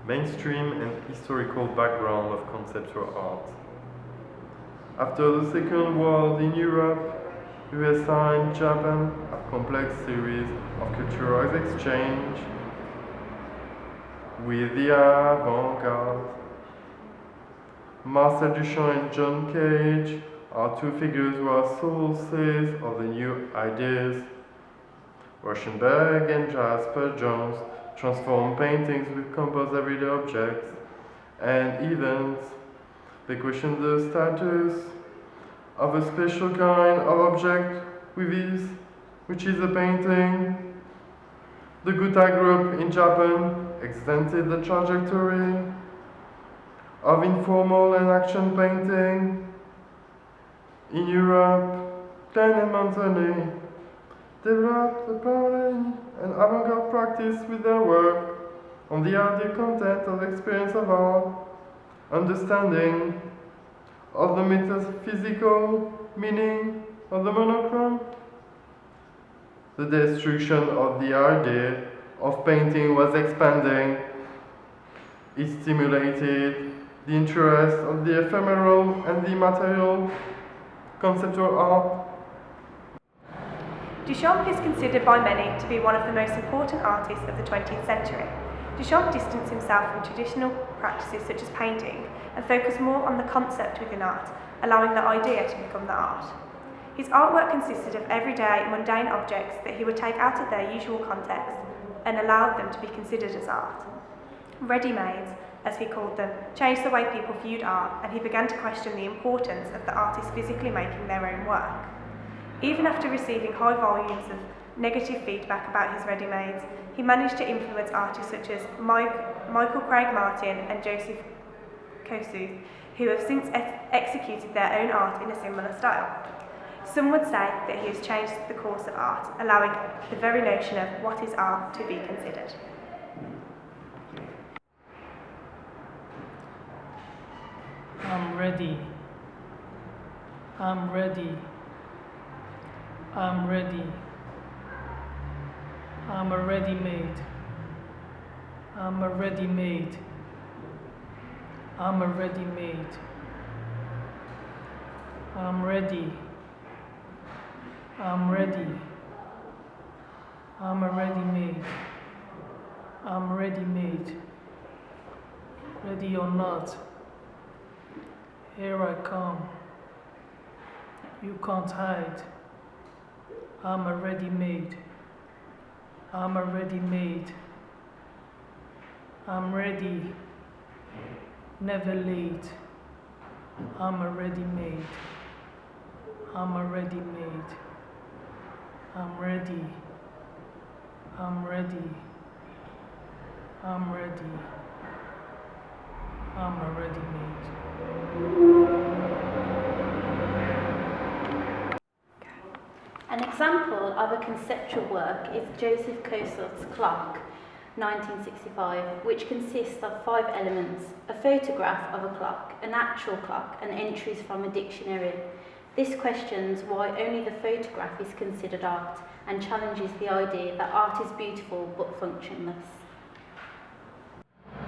mainstream and historical background of conceptual art. After the Second World in Europe, USA and Japan have complex series of cultural exchange with the avant-garde. Marcel Duchamp and John Cage are two figures who are sources of the new ideas. Rauschenberg and Jasper Jones transform paintings with composed everyday objects and events. They question the status of a special kind of object which is a painting. The Gutai group in Japan extended the trajectory of informal and action painting. In Europe, Klein and Manzoni developed a parallel and avant-garde practice with their work on the ideal content of experience of art, understanding of the metaphysical meaning of the monochrome. The destruction of the idea of painting was expanding. It stimulated the interest of the ephemeral and the immaterial conceptual art. Duchamp is considered by many to be one of the most important artists of the 20th century. Duchamp distanced himself from traditional practices such as painting and focused more on the concept within art, allowing the idea to become the art. His artwork consisted of everyday, mundane objects that he would take out of their usual context and allowed them to be considered as art. Ready-mades, as he called them, changed the way people viewed art, and he began to question the importance of the artists physically making their own work. Even after receiving high volumes of negative feedback about his ready-mades, he managed to influence artists such as Michael Craig Martin and Joseph Kosuth, who have since executed their own art in a similar style. Some would say that he has changed the course of art, allowing the very notion of what is art to be considered. I'm ready. I'm ready. I'm ready. I'm a ready-made. I'm a ready-made. I'm a ready-made. I'm ready. I'm ready. I'm a ready-made. I'm ready-made. Ready or not, here I come. You can't hide. I'm a ready-made. I'm a ready-made. I'm ready. Never late. I'm a ready-made. I'm a ready-made. I'm ready. I'm ready. I'm ready. I'm a ready-made. An example of a conceptual work is Joseph Kosuth's clock, 1965, which consists of 5 elements: a photograph of a clock, an actual clock, and entries from a dictionary. This questions why only the photograph is considered art and challenges the idea that art is beautiful but functionless.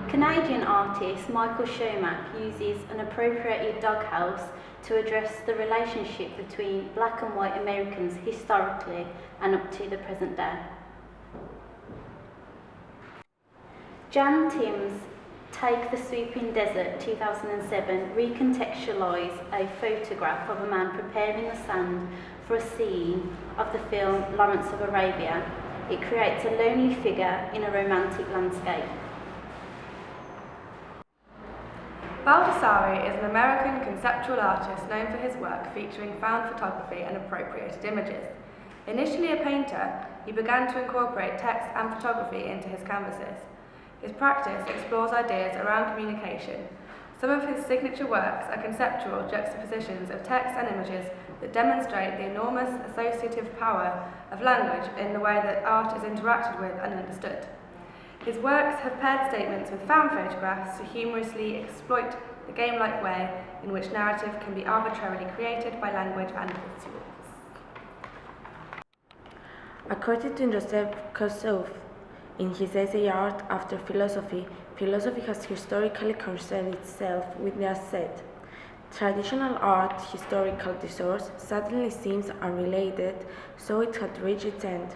Canadian artist Michael Shomack uses an appropriated doghouse to address the relationship between black and white Americans historically and up to the present day. Jan Tim's Take the Sweeping Desert 2007 recontextualised a photograph of a man preparing the sand for a scene of the film Lawrence of Arabia. It creates a lonely figure in a romantic landscape. Baldessari is an American conceptual artist known for his work featuring found photography and appropriated images. Initially a painter, he began to incorporate text and photography into his canvases. His practice explores ideas around communication. Some of his signature works are conceptual juxtapositions of text and images that demonstrate the enormous associative power of language in the way that art is interacted with and understood. His works have paired statements with found photographs to humorously exploit the game-like way in which narrative can be arbitrarily created by language and visuals. According to Joseph Kosuth, in his essay Art After Philosophy, philosophy has historically concerned itself with the asset. Traditional art, historical discourse, suddenly seems unrelated, so it had reached its end.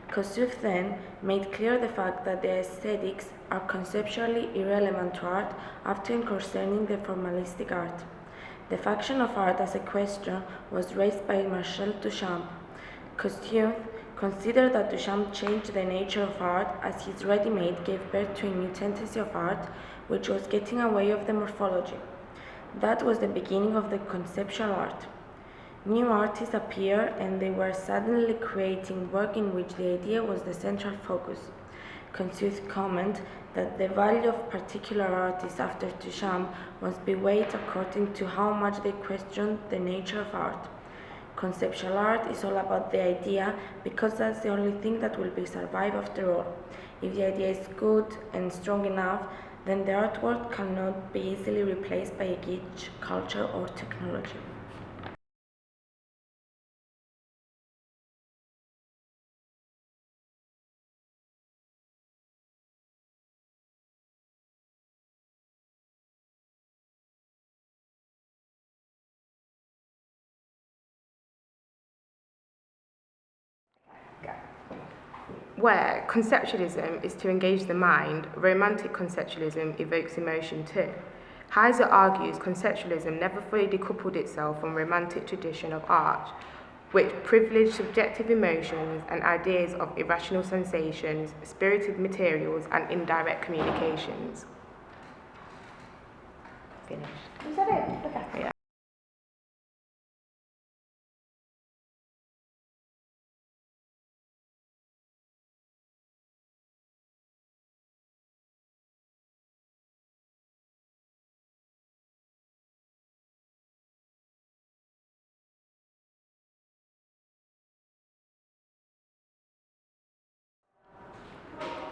Kossuth then made clear the fact that the aesthetics are conceptually irrelevant to art after concerning the formalistic art. The function of art as a question was raised by Marcel Duchamp. Kossuth considered that Duchamp changed the nature of art as his ready-made gave birth to a new tendency of art, which was getting away of the morphology. That was the beginning of the conceptual art. New artists appeared and they were suddenly creating work in which the idea was the central focus. Kossuth commented that the value of particular artists after Duchamp must be weighed according to how much they questioned the nature of art. Conceptual art is all about the idea because that's the only thing that will be survive after all. If the idea is good and strong enough, then the artwork cannot be easily replaced by a kitsch, culture, or technology. Where conceptualism is to engage the mind, romantic conceptualism evokes emotion too. Heiser argues conceptualism never fully decoupled itself from romantic tradition of art, which privileged subjective emotions and ideas of irrational sensations, spirited materials, and indirect communications. Finished. Is that it? Okay. Yeah.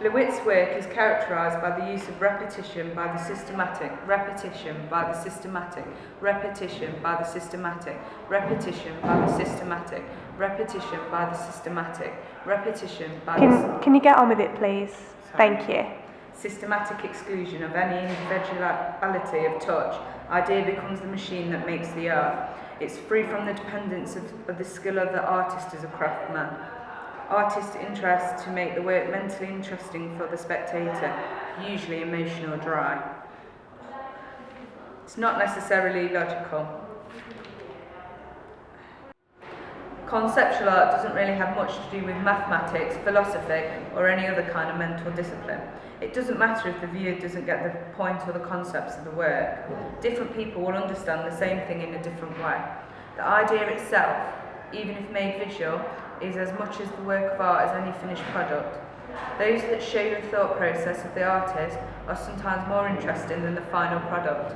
Lewitt's work is characterised by the use of repetition by the systematic, repetition by the systematic, repetition by the systematic, repetition by the systematic, repetition by the systematic, repetition by the... Can you get on with it, please? Thank you. Systematic exclusion of any individuality of touch. Idea becomes the machine that makes the art. It's free from the dependence of the skill of the artist as a craftsman. Artist interest to make the work mentally interesting for the spectator, usually emotional dry. It's not necessarily logical. Conceptual art doesn't really have much to do with mathematics, philosophy, or any other kind of mental discipline. It doesn't matter if the viewer doesn't get the point or the concepts of the work. Different people will understand the same thing in a different way. The idea itself, even if made visual, is as much as the work of art as any finished product. Those that show the thought process of the artist are sometimes more interesting than the final product.